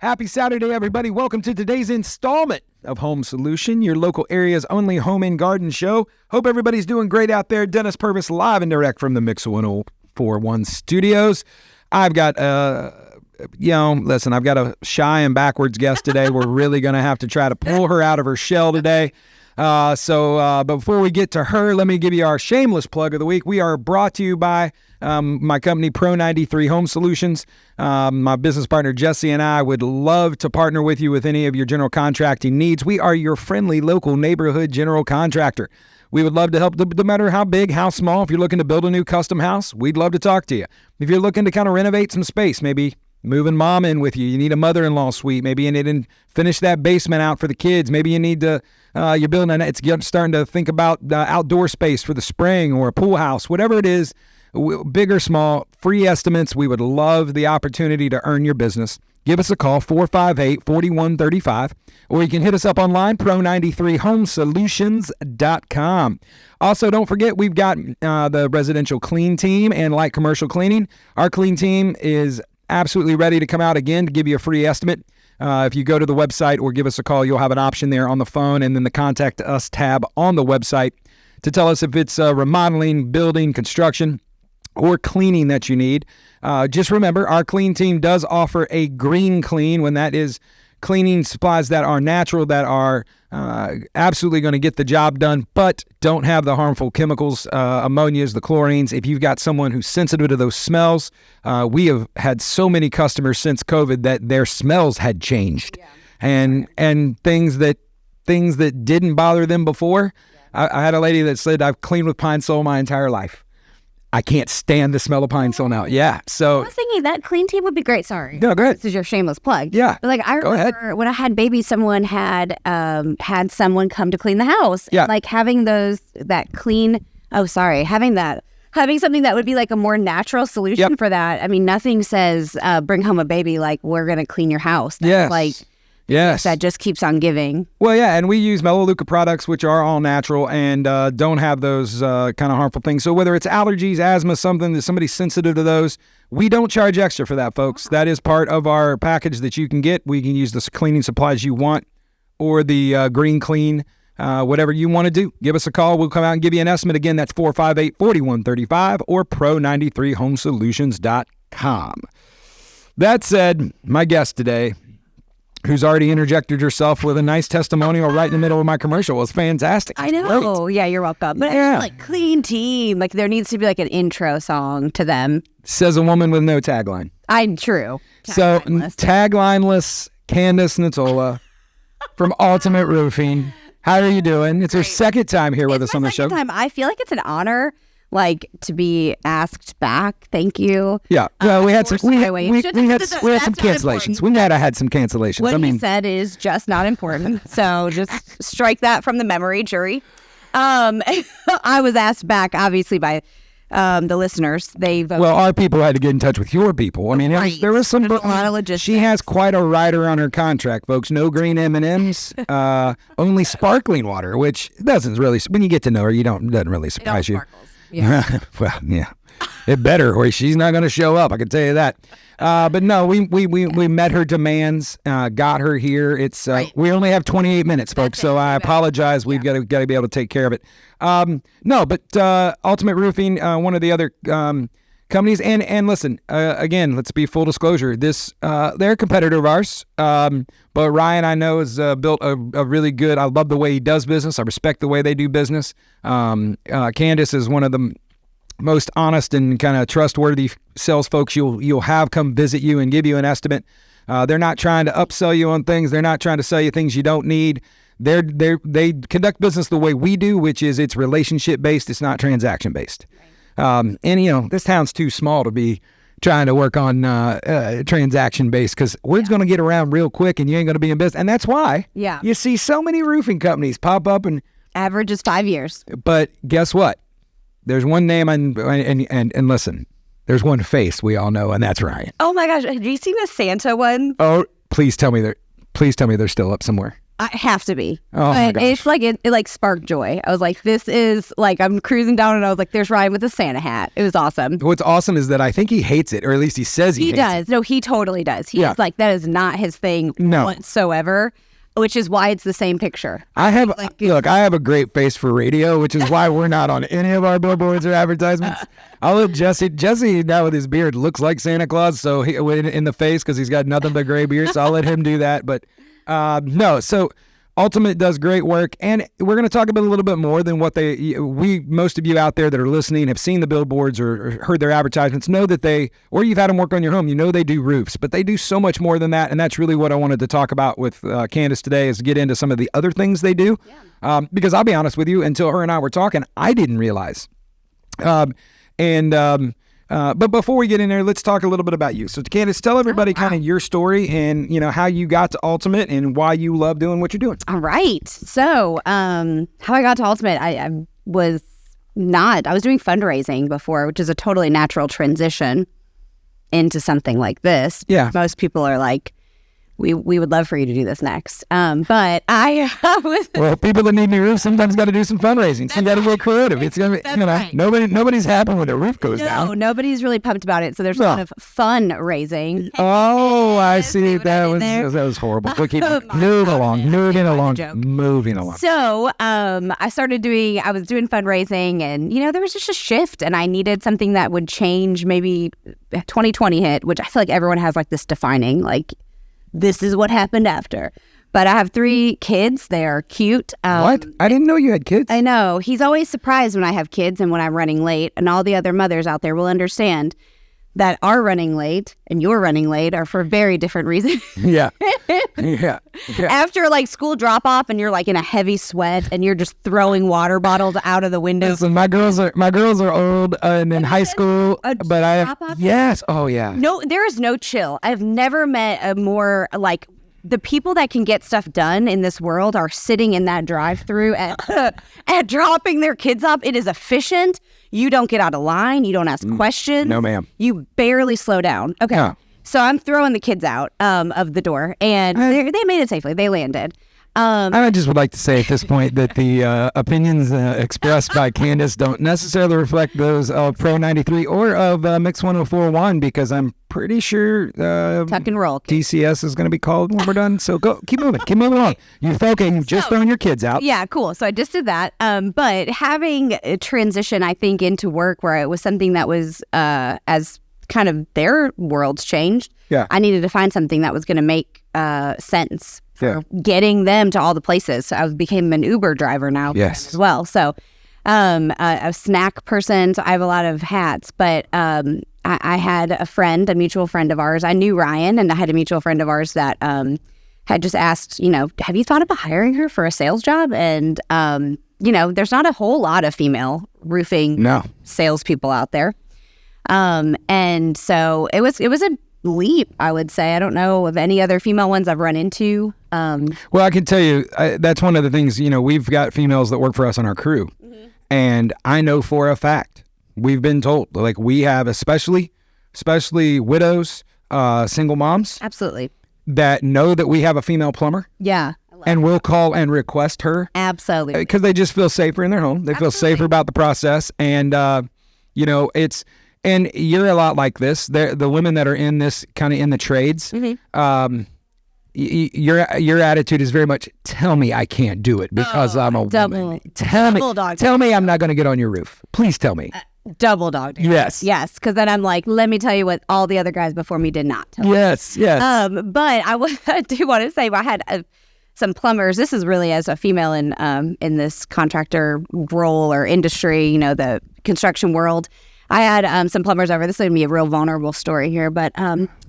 Happy Saturday, everybody. Welcome to today's installment of Home Solution, your local area's only home and garden show. Hope everybody's doing great out there. Dennis Purvis live and direct from the Mix 1041 studios. I've got, I've got a shy and backwards guest today. We're really going to have to try to pull her out of her shell today. But before we get to her, let me give you our shameless plug of the week. We are brought to you by my company, Pro 93 Home Solutions. My business partner, Jesse, and I would love to partner with you with any of your general contracting needs. We are your friendly local neighborhood general contractor. We would love to help, no matter how big, how small. If you're looking to build a new custom house, we'd love to talk to you. If you're looking to kind of renovate some space, maybe moving mom in with you need a mother-in-law suite. Maybe you need to finish that basement out for the kids. Maybe you need to, you're building it's starting to think about outdoor space for the spring or a pool house, whatever it is, big or small, free estimates. We would love the opportunity to earn your business. Give us a call, 458-4135, or you can hit us up online, pro93homesolutions.com. Also, don't forget, we've got the residential clean team and light commercial cleaning. Our clean team is absolutely ready to come out again to give you a free estimate. If you go to the website or give us a call, you'll have an option there on the phone and then the Contact Us tab on the website to tell us if it's remodeling, building, construction, or cleaning that you need. Just remember, our clean team does offer a green clean when that is cleaning supplies that are natural, that are absolutely going to get the job done, but don't have the harmful chemicals, ammonias, the chlorines. If you've got someone who's sensitive to those smells, we have had so many customers since COVID that their smells had changed. Yeah. And things that didn't bother them before. Yeah. I had a lady that said, I've cleaned with Pine Sol my entire life. I can't stand the smell of Pine Sol now. Yeah. So I was thinking that clean team would be great. Sorry. No, go ahead. This is your shameless plug. Yeah. But I remember when I had babies, someone had someone come to clean the house. Yeah. Having having something that would be like a more natural solution for that. I mean, nothing says bring home a baby like we're going to clean your house. That's Yes. That just keeps on giving. Well, yeah, and we use Melaleuca products, which are all natural and don't have those kind of harmful things. So whether it's allergies, asthma, something that somebody's sensitive to those, we don't charge extra for that, folks. That is part of our package that you can get. We can use the cleaning supplies you want or the green clean, whatever you want to do. Give us a call. We'll come out and give you an estimate. Again, that's 458-4135 or pro93homesolutions.com. That said, my guest today, who's already interjected herself with a nice testimonial right in the middle of my commercial, was fantastic. I know. Great. Yeah, you're welcome. But yeah. Clean team. There needs to be an intro song to them. Says a woman with no tagline. True. Taglineless Candice Natola from Alltimate Roofing. How are you doing? It's her second time here with us on the show. I feel like it's an honor. To be asked back. Thank you. Yeah. Well, we had some cancellations. We might have had some cancellations. What he said is just not important. So just strike that from the memory, jury. I was asked back, obviously, by the listeners. They voted. Well, our people had to get in touch with your people. I mean, there was a lot of logistics. She has quite a rider on her contract, folks. No green M&Ms, only sparkling water, which doesn't really. When you get to know her, doesn't really surprise you. Yeah. Well, yeah, it better, or she's not going to show up. I can tell you that. But no, we met her demands, got her here. It's we only have 28 minutes, folks. So I apologize. We've got to be able to take care of it. Alltimate Roofing, one of the other companies, and listen, again, let's be full disclosure. They're a competitor of ours. But Ryan, I know, has built a really good. I love the way he does business. I respect the way they do business. Candice is one of the most honest and kind of trustworthy sales folks you'll have come visit you and give you an estimate. They're not trying to upsell you on things. They're not trying to sell you things you don't need. They conduct business the way we do, which is it's relationship based. It's not transaction based. And this town's too small to be trying to work on transaction based, because word's going to get around real quick and you ain't going to be in business. And that's why you see so many roofing companies pop up, and average is 5 years. But guess what? There's one name and listen, there's one face we all know, and that's Ryan. Oh my gosh, have you seen the Santa one? Oh, please tell me they're still up somewhere. I have to be. Oh, my But gosh. it's like it like sparked joy. I was like, this is like I'm cruising down and I was like, there's Ryan with a Santa hat. It was awesome. What's awesome is that I think he hates it, or at least he says he hates does. No, he totally does. He's like, that is not his thing whatsoever, which is why it's the same picture. I have a great face for radio, which is why we're not on any of our billboards or advertisements. I'll let Jesse now with his beard looks like Santa Claus, so he in the face because he's got nothing but gray beard. So I'll let him do that. But no, so Alltimate does great work, and we're going to talk about a little bit more than what most of you out there that are listening have seen the billboards or heard their advertisements, know that or you've had them work on your home, they do roofs, but they do so much more than that, and that's really what I wanted to talk about with Candice today, is get into some of the other things they do, because I'll be honest with you, until her and I were talking, I didn't realize. But before we get in there, let's talk a little bit about you. So, Candice, tell everybody kind of your story and, how you got to Alltimate and why you love doing what you're doing. All right. So, how I got to Alltimate, I was doing fundraising before, which is a totally natural transition into something like this. Yeah. Most people are like, we would love for you to do this next. But I was... Well, people that need new roofs sometimes got to do some fundraising. So you got to be creative. It's gonna be, right. Nobody's happy when the roof goes down. No, nobody's really pumped about it. So there's a lot of fundraising. Oh, I see. That there? was horrible. We'll keep moving along. So I was doing fundraising, and there was just a shift, and I needed something that would change. Maybe 2020 hit, which I feel like everyone has like this defining, like, this is what happened after. But I have 3 kids. They are cute. What? I didn't know you had kids. I know. He's always surprised when I have kids and when I'm running late. And all the other mothers out there will understand that our running late and your running late are for very different reasons. Yeah. After like school drop off and you're like in a heavy sweat and you're just throwing water bottles out of the window. Listen, my girls are old and in high school, but I have, yes. Oh yeah. No, there is no chill. I've never met a more like, the people that can get stuff done in this world are sitting in that drive-through and dropping their kids off. It is efficient. You don't get out of line. You don't ask questions. No, ma'am. You barely slow down. Okay. No. So I'm throwing the kids out of the door, and they made it safely. They landed. I just would like to say at this point that the opinions expressed by Candice don't necessarily reflect those of Pro 93 or of Mix 104.1, because I'm pretty sure Tuck and roll. DCS is going to be called when we're done. So keep moving along. You've just thrown your kids out. Yeah, cool. So I just did that. But having a transition, I think, into work where it was something that was as kind of their worlds changed. Yeah. I needed to find something that was going to make sense for getting them to all the places. So I became an Uber driver now as well. So a snack person. So I have a lot of hats. But I had a mutual friend of ours. I knew Ryan, and I had a mutual friend of ours that had just asked, have you thought about hiring her for a sales job? And, there's not a whole lot of female roofing salespeople out there. And so it was a leap, I would say. I don't know of any other female ones I've run into. Well, I can tell you, that's one of the things, we've got females that work for us on our crew. Mm-hmm. And I know for a fact, we've been told, like, we have especially widows, single moms. Absolutely. That know that we have a female plumber. Yeah. And we'll call and request her. Absolutely. Because they just feel safer in their home. They feel safer about the process. And, and you're a lot like this. The women that are in this kind of in the trades, your attitude is very much, tell me I can't do it because I'm a woman. Tell me I'm not going to get on your roof. Please tell me. Double dog. Yes. Yes. Because then I'm like, let me tell you what all the other guys before me did not tell me. Yes. But I do want to say, I had some plumbers. This is really as a female in this contractor role or industry, the construction world. I had some plumbers over. This is going to be a real vulnerable story here, but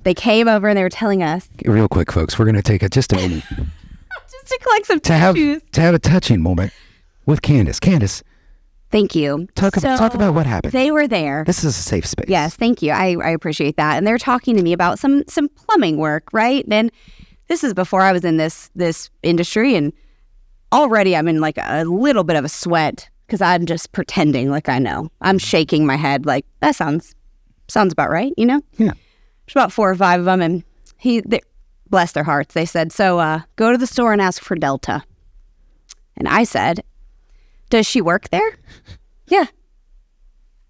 they came over and they were telling us. Real quick, folks, we're going to take just a minute. Just to collect some tissues. To have a touching moment with Candice. Candice. Thank you. Talk about what happened. They were there. This is a safe space. Yes, thank you. I appreciate that. And they're talking to me about some plumbing work, right? And this is before I was in this industry, and already I'm in like a little bit of a sweat because I'm just pretending like I know. I'm shaking my head like, that sounds about right, Yeah. There's about 4 or 5 of them, and bless their hearts, they said, so go to the store and ask for Delta. And I said, does she work there? Yeah.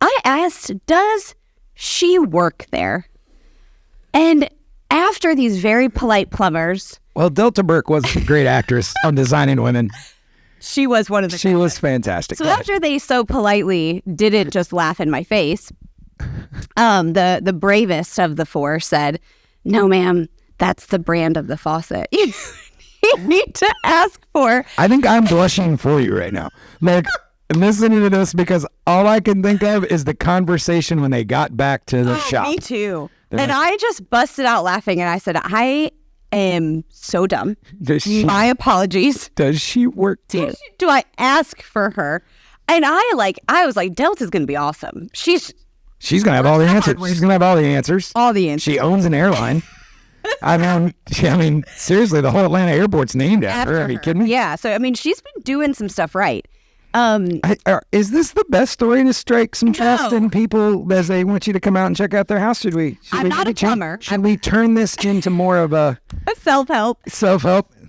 I asked, does she work there? And after these very polite plumbers. Well, Delta Burke was a great actress on Designing Women. She was one of the. She was fantastic. So after they so politely didn't just laugh in my face, the bravest of the four said, no, ma'am, that's the brand of the faucet. You need to ask for. I think I'm blushing for you right now. Like, listening to this, because all I can think of is the conversation when they got back to the shop. Me too. And I just busted out laughing, and I said, I am so dumb. My apologies. Does she work too? Do I ask for her? And I was like, Delta's going to be awesome. She's going to have all the answers. She's going to have all the answers. All the answers. She owns an airline. I mean, seriously, the whole Atlanta airport's named after her. Are you kidding me? Yeah. So, I mean, she's been doing some stuff right. Is this the best story to strike some trust in people as they want you to come out and check out their house? I'm not a plumber. Should we turn this into more of a self-help?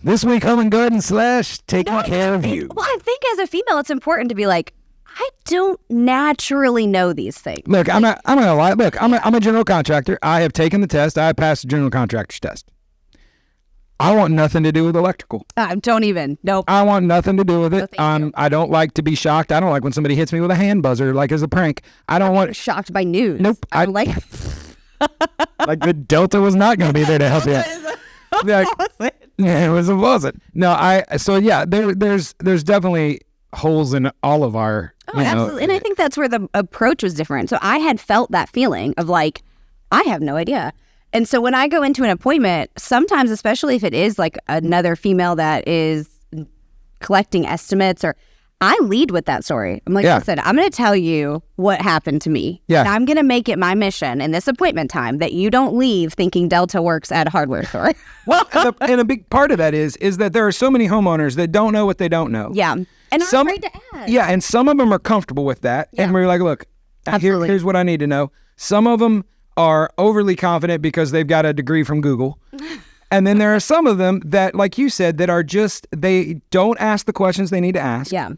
This week, home and garden / taking care of you. Well, I think as a female, it's important to be like, I don't naturally know these things. Look, I'm not gonna lie. Look, I'm a general contractor. I have taken the test. I passed the general contractor's test. I want nothing to do with electrical. Don't even. Nope. I want nothing to do with it. I don't like to be shocked. I don't like when somebody hits me with a hand buzzer, like as a prank. I don't want shocked by news. Nope. I don't like like the Delta was not going to be there to help you. It was a faucet. No, there's definitely holes in all of our. Oh, absolutely. And I think that's where the approach was different. So I had felt that feeling of like, I have no idea. And so when I go into an appointment, sometimes, especially if it is like another female that is collecting estimates, or I lead with that story. I'm like, listen, I'm going to tell you what happened to me. Yeah. And I'm going to make it my mission in this appointment time that you don't leave thinking Delta works at a hardware store. Well, and a big part of that is that there are so many homeowners that don't know what they don't know. Yeah. And I'm afraid to ask. Yeah. And some of them are comfortable with that. Yeah. And we're like, look, here's what I need to know. Some of them are overly confident because they've got a degree from Google. And then there are some of them that, like you said, that are just, they don't ask the questions they need to ask. Yeah.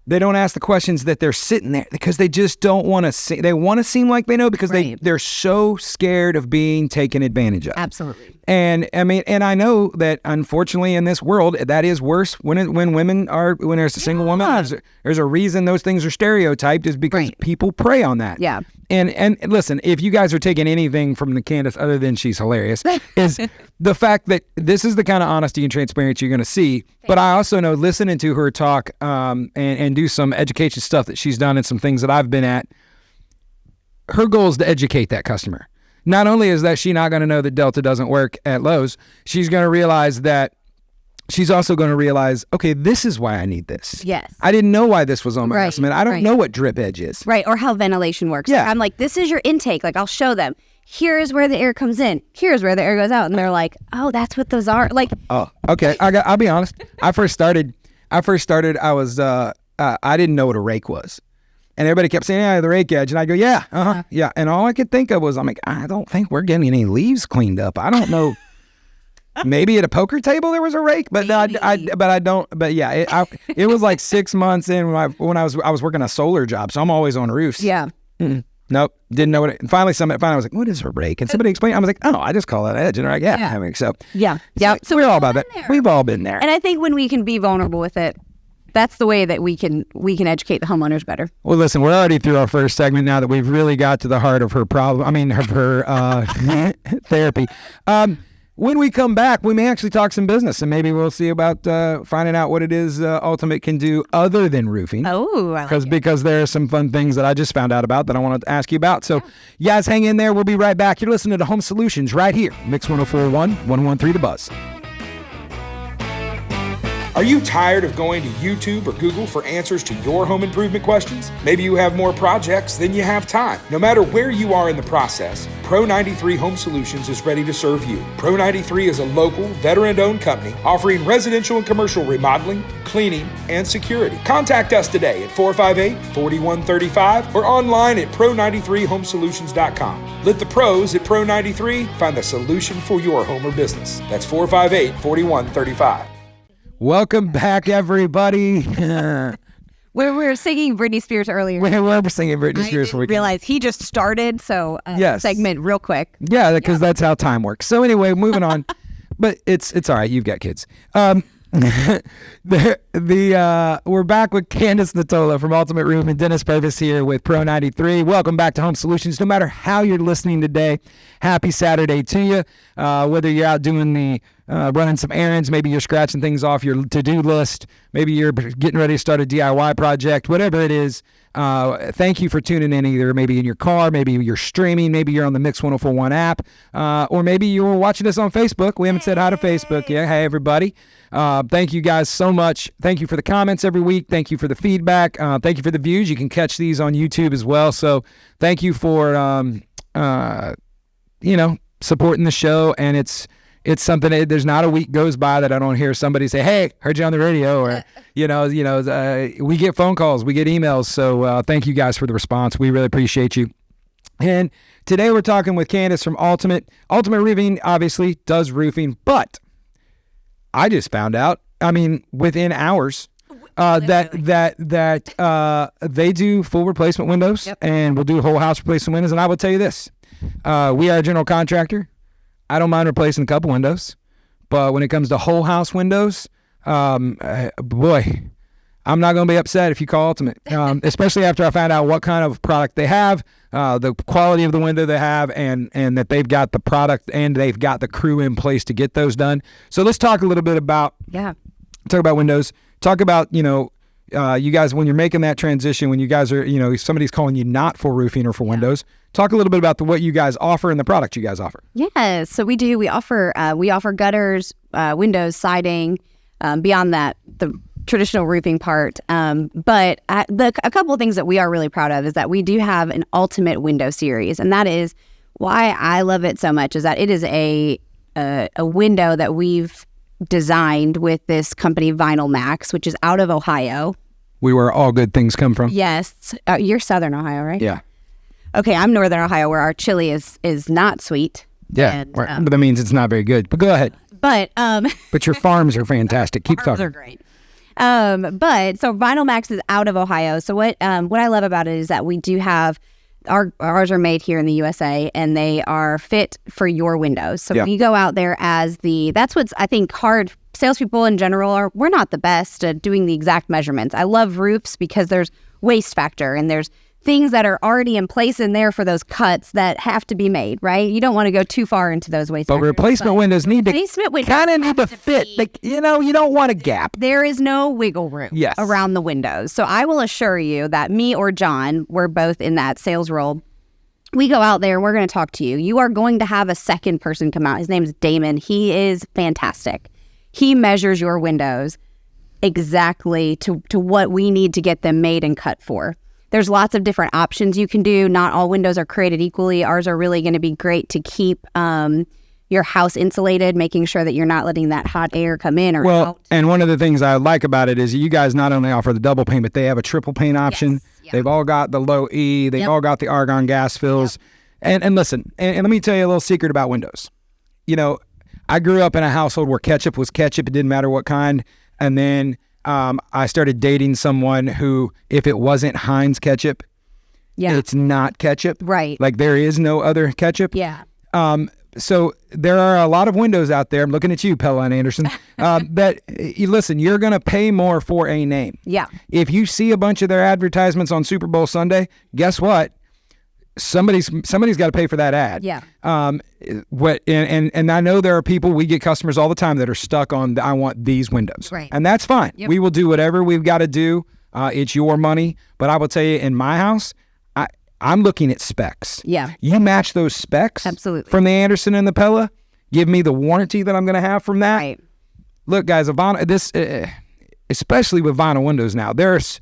They don't ask the questions that they're sitting there because they just don't want to they want to seem like they know because they're so scared of being taken advantage of. Absolutely. And I mean, and I know that unfortunately in this world, that is worse when there's a single woman. There's a reason those things are stereotyped is because people prey on that. Yeah. And listen, if you guys are taking anything from the Candice other than she's hilarious, is the fact that this is the kind of honesty and transparency you're going to see. But I also know, listening to her talk and do some education stuff that she's done and some things that I've been at, her goal is to educate that customer. Not only is that she not going to know that Delta doesn't work at Lowe's, she's going to realize that she's also going to realize, okay, this is why I need this. Yes. I didn't know why this was on my estimate. I don't know what drip edge is. Right. Or how ventilation works. Yeah. I'm like, this is your intake. Like, I'll show them. Here's where the air comes in. Here's where the air goes out. And they're like, oh, that's what those are. Like, oh, okay. I'll be honest. I first started, I was, I didn't know what a rake was. And everybody kept saying, yeah, the rake edge. And I go, yeah, yeah. And all I could think of was, I'm like, I don't think we're getting any leaves cleaned up. I don't know. Maybe at a poker table there was a rake, but no, I don't. But yeah, it was like 6 months in when I was working a solar job, so I'm always on roofs. Yeah. Nope, didn't know what it. And finally, I was like, "What is a rake?" And somebody explained. I was like, "Oh, I just call it edge." And they're like, "Yeah." I mean, so yeah. So we're all about that. We've all been there. And I think when we can be vulnerable with it, that's the way that we can educate the homeowners better. Well, listen, we're already through our first segment now that we've really got to the heart of her problem. I mean, of her therapy. When we come back, we may actually talk some business, and maybe we'll see about finding out what it is Alltimate can do other than roofing. Oh, I like it. Because there are some fun things that I just found out about that I wanted to ask you about. So, guys, hang in there. We'll be right back. You're listening to Home Solutions right here, Mix 104.1, 101.3 The Buzz. Are you tired of going to YouTube or Google for answers to your home improvement questions? Maybe you have more projects than you have time. No matter where you are in the process, Pro 93 Home Solutions is ready to serve you. Pro 93 is a local, veteran-owned company offering residential and commercial remodeling, cleaning, and security. Contact us today at 458-4135 or online at pro93homesolutions.com. Let the pros at Pro 93 find the solution for your home or business. That's 458-4135. Welcome back, everybody. We were singing Britney Spears earlier. We were singing Britney Spears. I didn't realize he just started, so yes. Segment real quick. Yeah, because that's how time works. So anyway, moving on. But it's all right. You've got kids. We're back with Candice Natola from Alltimate Roofing and Dennis Purvis here with Pro 93. Welcome back to Home Solutions. No matter how you're listening today, happy Saturday to you. Whether you're out doing the running some errands, maybe you're scratching things off your to-do list, maybe you're getting ready to start a DIY project, whatever it is, thank you for tuning in, either maybe in your car, maybe you're streaming, maybe you're on the Mix 1041 app, or maybe you're watching us on Facebook. We haven't said hi to Facebook yet. Hey, everybody. Thank you guys so much. Thank you for the comments every week. Thank you for the feedback. Thank you for the views. You can catch these on YouTube as well. So thank you for, supporting the show. And it's something that there's not a week goes by that I don't hear somebody say, hey, heard you on the radio, or, we get phone calls, we get emails. So thank you guys for the response. We really appreciate you. And today we're talking with Candice from Alltimate. Alltimate Roofing obviously does roofing, but I just found out, within hours, that they do full replacement windows. Yep. And we'll do whole house replacement windows. And I will tell you this, we are a general contractor. I don't mind replacing a couple windows, but when it comes to whole house windows, boy, I'm not going to be upset if you call Ultimate, especially after I found out what kind of product they have, the quality of the window they have, and that they've got the product and they've got the crew in place to get those done. So let's talk a little bit about windows. Talk about, you guys, when you're making that transition, when you guys are, somebody's calling you not for roofing or for windows, talk a little bit about what you guys offer and the product you guys offer. Yes, so we do. We offer gutters, windows, siding, beyond that, the traditional roofing part. But a couple of things that we are really proud of is that we do have an Ultimate window series, and that is why I love it so much. Is that it is a window that we've designed with this company Vinyl Max, which is out of Ohio. Where all good things come from. Yes, you're Southern Ohio, right? Yeah. Okay, I'm Northern Ohio, where our chili is not sweet. Yeah, but that means it's not very good. But go ahead. But your farms are fantastic. Keep talking. Farms are great. But so Vinyl Max is out of Ohio. So what I love about it is that we do have ours are made here in the USA, and they are fit for your windows. So when you go out there that's what's I think hard. Salespeople in general we're not the best at doing the exact measurements. I love roofs because there's waste factor and there's things that are already in place in there for those cuts that have to be made, right? You don't want to go too far into those waste factors. But replacement windows need to kind of need to fit. You don't want a gap. There is no wiggle room around the windows. So I will assure you that me or John, we're both in that sales role. We go out there and we're going to talk to you. You are going to have a second person come out. His name is Damon. He is fantastic. He measures your windows exactly to what we need to get them made and cut for. There's lots of different options you can do. Not all windows are created equally. Ours are really going to be great to keep your house insulated, making sure that you're not letting that hot air come in or out. And one of the things I like about it is you guys not only offer the double pane, but they have a triple pane option. Yes. Yep. They've all got the low E. They've all got the argon gas fills. Yep. And listen, and let me tell you a little secret about windows. I grew up in a household where ketchup was ketchup. It didn't matter what kind. And then I started dating someone who, if it wasn't Heinz ketchup, it's not ketchup. Right. Like there is no other ketchup. Yeah. So there are a lot of windows out there. I'm looking at you, Pella and Anderson, that listen, you're going to pay more for a name. Yeah. If you see a bunch of their advertisements on Super Bowl Sunday, guess what? Somebody's got to pay for that ad. Yeah. And I know there are people, we get customers all the time that are stuck on, I want these windows. Right. And that's fine. Yep. We will do whatever we've got to do. It's your money. But I will tell you, in my house, I'm looking at specs. Yeah. You match those specs. Absolutely. From the Anderson and the Pella. Give me the warranty that I'm going to have from that. Right. Look, guys, especially with vinyl windows now. There's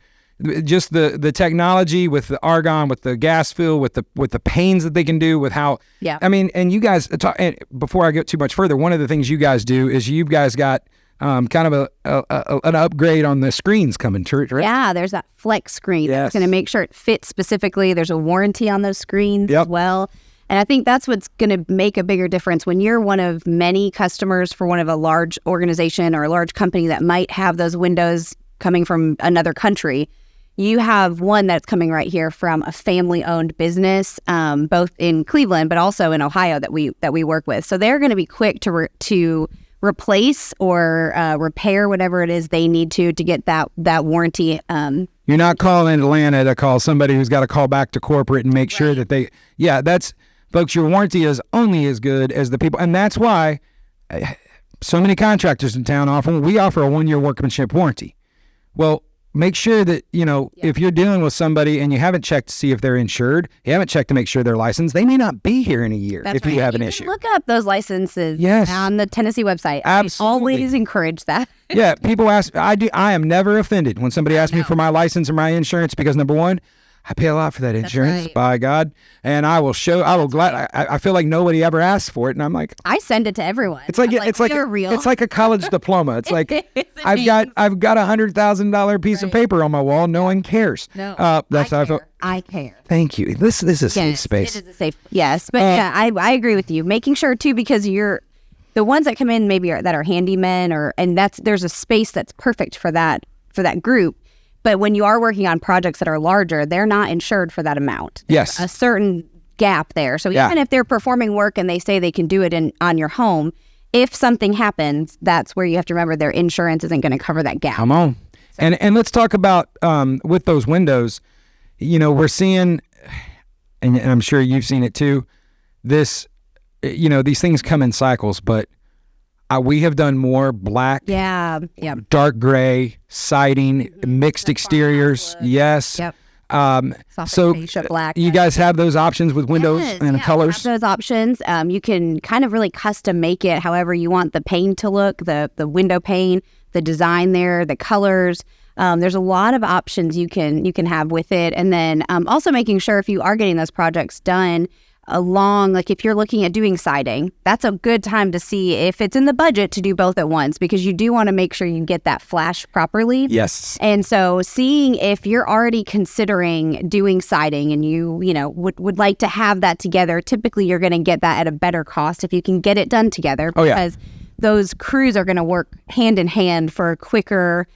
just the technology with the argon, with the gas fill, with the panes that they can do, with how. Yeah. I mean, and you guys, and before I get too much further, one of the things you guys do is you guys got kind of an upgrade on the screens coming to it, right? Yeah, there's that flex screen that's going to make sure it fits specifically. There's a warranty on those screens as well. And I think that's what's going to make a bigger difference when you're one of many customers for one of a large organization or a large company that might have those windows coming from another country. You have one that's coming right here from a family-owned business, both in Cleveland but also in Ohio that we work with. So they're going to be quick to replace or repair whatever it is they need to get that warranty. You're not calling Atlanta to call somebody who's got to call back to corporate and make sure that they. Yeah, that's folks. Your warranty is only as good as the people, and that's why so many contractors in town offer a 1-year workmanship warranty. Well, make sure that, if you're dealing with somebody and you haven't checked to see if they're insured, you haven't checked to make sure they're licensed, they may not be here in a year if you have an issue. Look up those licenses on the Tennessee website. Absolutely. I always encourage that. Yeah, people ask, I am never offended when somebody asks me for my license or my insurance because, number one, I pay a lot for that insurance, by God, and I feel like nobody ever asked for it, and I'm like, I send it to everyone. It's like it's like a college diploma. It's like I've got $100,000 piece of paper on my wall. No one cares. No, that's how I feel. I care. Thank you. This is a safe space. It is a safe. Yes, but I agree with you. Making sure too, because you're the ones that come in that are handymen there's a space that's perfect for that group. But when you are working on projects that are larger, they're not insured for that amount. Yes. A certain gap there. So even if they're performing work and they say they can do it on your home, if something happens, that's where you have to remember their insurance isn't going to cover that gap. Come on. So. And let's talk about with those windows, we're seeing, and I'm sure you've seen it too, these things come in cycles, but we have done more black, dark gray, siding, mixed exteriors. Yes. Yep. So black. You guys have those options with windows and colors? Those options. You can kind of really custom make it however you want the pane to look, the window pane, the design there, the colors. There's a lot of options you can have with it. And then also making sure if you are getting those projects done, if you're looking at doing siding, that's a good time to see if it's in the budget to do both at once, because you do want to make sure you get that flash properly. Yes. And so seeing if you're already considering doing siding and you would like to have that together, typically you're going to get that at a better cost if you can get it done together, because those crews are going to work hand in hand for a quicker,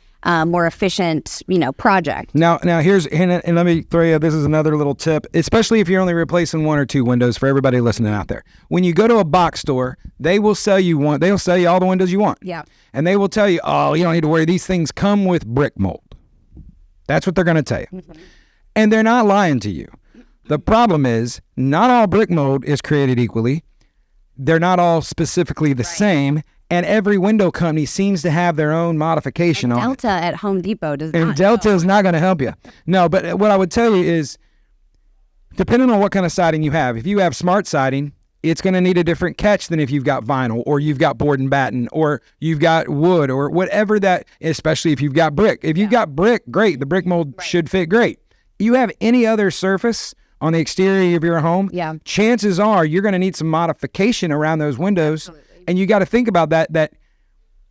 more efficient, project. Now here's, and let me throw you, this is another little tip, especially if you're only replacing 1 or 2 windows for everybody listening out there. When you go to a box store, they'll sell you all the windows you want. Yeah. And they will tell you, oh, you don't need to worry. These things come with brick mold. That's what they're going to tell you. Mm-hmm. And they're not lying to you. The problem is not all brick mold is created equally. They're not all specifically the same. And every window company seems to have their own modification on it. Delta at Home Depot does not. And Delta is not going to help you. No, but what I would tell you is, depending on what kind of siding you have, if you have smart siding, it's going to need a different catch than if you've got vinyl or you've got board and batten or you've got wood or whatever that, especially if you've got brick. If you've got brick, great. The brick mold should fit great. You have any other surface on the exterior of your home, chances are you're going to need some modification around those windows. Absolutely. And you got to think about that.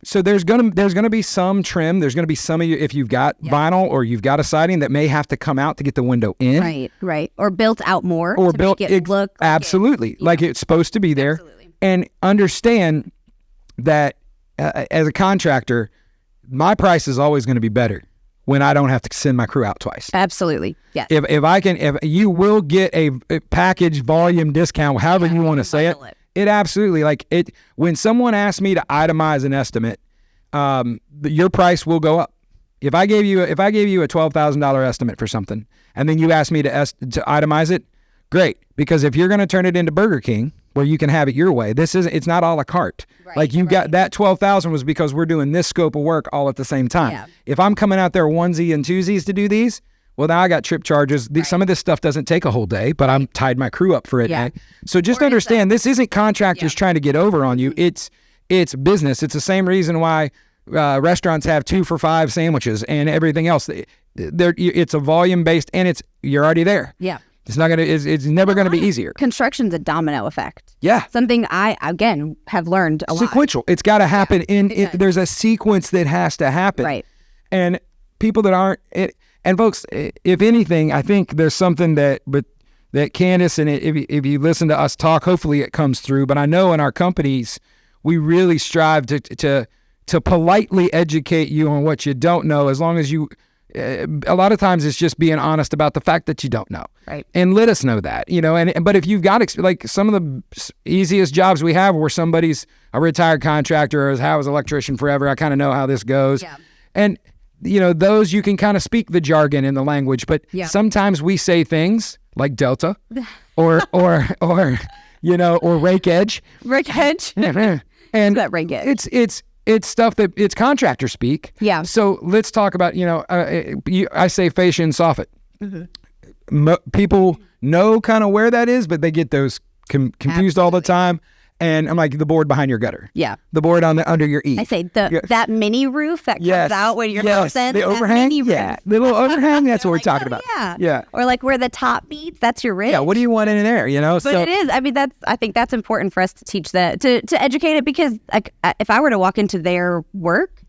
So there's gonna be some trim. There's gonna be some of you, if you've got vinyl or you've got a siding that may have to come out to get the window in. Right. Or built out more or to built make it look absolutely like it's supposed to be there. Absolutely. And understand that as a contractor, my price is always going to be better when I don't have to send my crew out twice. Absolutely. Yeah. If you will get a package volume discount, however you want to say it. It absolutely, when someone asks me to itemize an estimate, your price will go up. If I gave you a $12,000 estimate for something, and then you ask me to itemize it, great. Because if you're going to turn it into Burger King, where you can have it your way, it's not a la carte. Right, got that $12,000 was because we're doing this scope of work all at the same time. Yeah. If I'm coming out there onesie and twosies to do these, well, now I got trip charges. Some of this stuff doesn't take a whole day, but I'm tied my crew up for it. Yeah. So just understand, this isn't contractors trying to get over on you. It's business. It's the same reason why restaurants have 2 for $5 sandwiches and everything else. It's a volume based, and you're already there. Yeah. It's not gonna. It's never gonna be easier. Construction's a domino effect. Yeah. Something I again have learned a lot. Sequential. It's got to happen there's a sequence that has to happen. Right. And people that aren't and folks, if anything, I think there's something that Candice, and if you listen to us talk, hopefully it comes through. But I know in our companies, we really strive to politely educate you on what you don't know, as long as you. A lot of times it's just being honest about the fact that you don't know, right? And let us know that, but if you've got like some of the easiest jobs we have where somebody's a retired contractor or was an electrician forever, I kind of know how this goes. Yeah. And those you can kind of speak the jargon in the language, but sometimes we say things like delta or rake edge. Rake edge. And that rake edge. It's stuff that it's contractor speak. Yeah. So let's talk about, I say fascia and soffit. Mm-hmm. People know kind of where that is, but they get those confused all the time. And I'm like, the board behind your gutter. Yeah. The board under your E. I say that mini roof that comes out when you're the overhang. The little overhang. That's what we're talking about. Yeah. Or like where the top meets, that's your ridge. Yeah. What do you want in there? But it is. I mean, I think that's important for us to teach that, to educate it, because like if I were to walk into their work,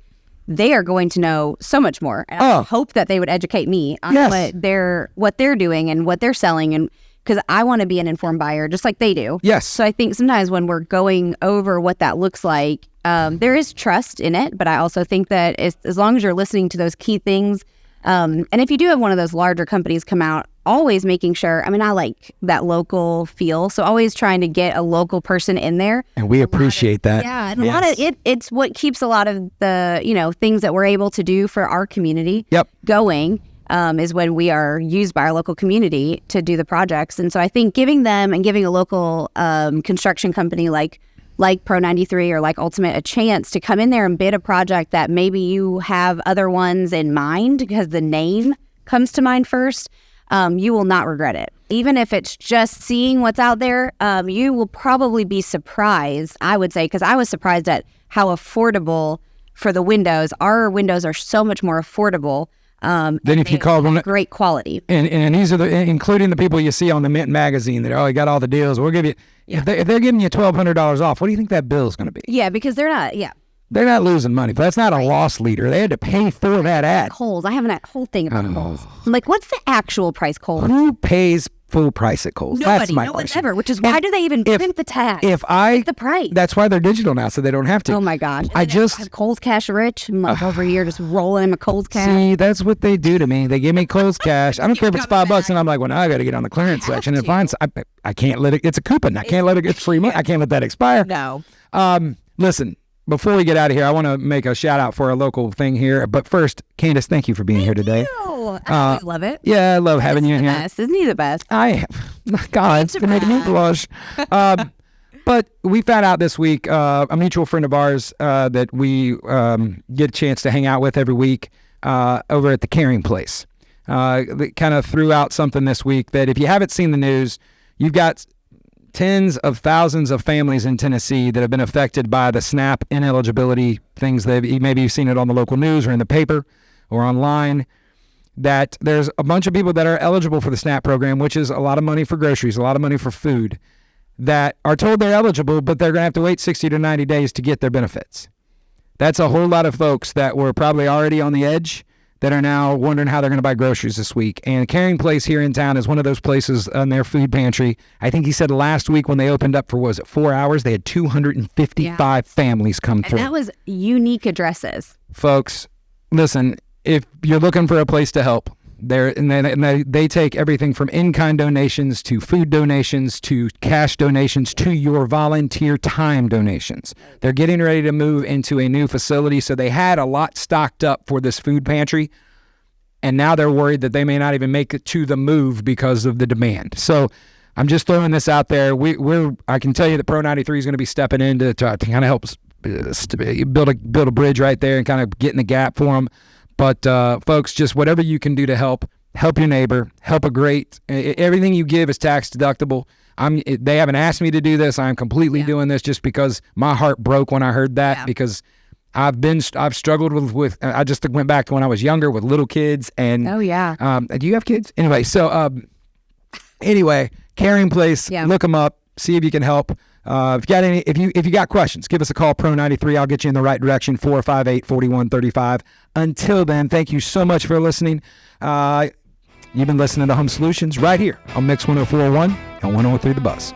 they are going to know so much more. And I hope that they would educate me on what they're doing and what they're selling, and because I want to be an informed buyer just like they do. Yes. So I think sometimes when we're going over what that looks like, there is trust in it. But I also think that as long as you're listening to those key things, and if you do have one of those larger companies come out, always making sure, I like that local feel. So always trying to get a local person in there. And we appreciate that. Yeah. And a lot of it's what keeps a lot of the, things that we're able to do for our community going. Is when we are used by our local community to do the projects. And so I think giving a local construction company like Pro 93 or like Alltimate a chance to come in there and bid a project that maybe you have other ones in mind, because the name comes to mind first, you will not regret it. Even if it's just seeing what's out there, you will probably be surprised, I would say, because I was surprised at how affordable for the windows. Our windows are so much more affordable. Then if you call them great quality, and these are including the people you see on the Mint magazine that you got all the deals. We'll give you if they're giving you $1,200 off. What do you think that bill is going to be? Yeah, because they're not losing money, but that's not a loss leader. They had to pay for that ad. Kohl's. I have that whole thing about Kohl's. I'm like, what's the actual price, Kohl's? Who pays full price at Kohl's? Nobody. That's my no question. one ever. Which is why do they even print the tag? The price. That's why they're digital now, so they don't have to. Oh my gosh! I just have Kohl's Cash Rich. I'm like over here just rolling in my Kohl's Cash. See, that's what they do to me. They give me Kohl's Cash. I don't care if it's $5, and I'm like, well, now I got to get on the clearance section and find. I can't let it. It's a coupon. I can't let it get free money. I can't let that expire. No. Listen. Before we get out of here, I want to make a shout out for a local thing here. But first, Candice, thank you for being here today. I love it. Yeah, I love having you in here. Isn't he the best? I have. God, it's making me blush. But we found out this week, a mutual friend of ours that we get a chance to hang out with every week over at the Caring Place. They kind of threw out something this week that if you haven't seen the news, you've got tens of thousands of families in Tennessee that have been affected by the SNAP ineligibility things. That maybe you've seen it on the local news or in the paper or online, that there's a bunch of people that are eligible for the SNAP program, which is a lot of money for groceries, a lot of money for food, that are told they're eligible, but they're going to have to wait 60 to 90 days to get their benefits. That's a whole lot of folks that were probably already on the edge that are now wondering how they're going to buy groceries this week. And Caring Place here in town is one of those places on their food pantry. I think he said last week when they opened up for, 4 hours, they had 255 families come through. And that was unique addresses. Folks, listen, if you're looking for a place to help, they take everything from in-kind donations to food donations to cash donations to your volunteer time donations. They're getting ready to move into a new facility, so they had a lot stocked up for this food pantry, and now they're worried that they may not even make it to the move because of the demand. So I'm just throwing this out there. I can tell you that Pro 93 is going to be stepping in to kind of help build a bridge right there and kind of get in the gap for them. But folks, just whatever you can do to help your neighbor, everything you give is tax deductible. They haven't asked me to do this. I'm completely doing this just because my heart broke when I heard that, because I've struggled with I just went back to when I was younger with little kids and do you have kids? Anyway, so Caring Place, look them up, see if you can help. If you got questions, give us a call, Pro 93. I'll get you in the right direction, 458-4135. Until then, thank you so much for listening. You've been listening to Home Solutions right here on Mix 104.1 and 103 The Buzz.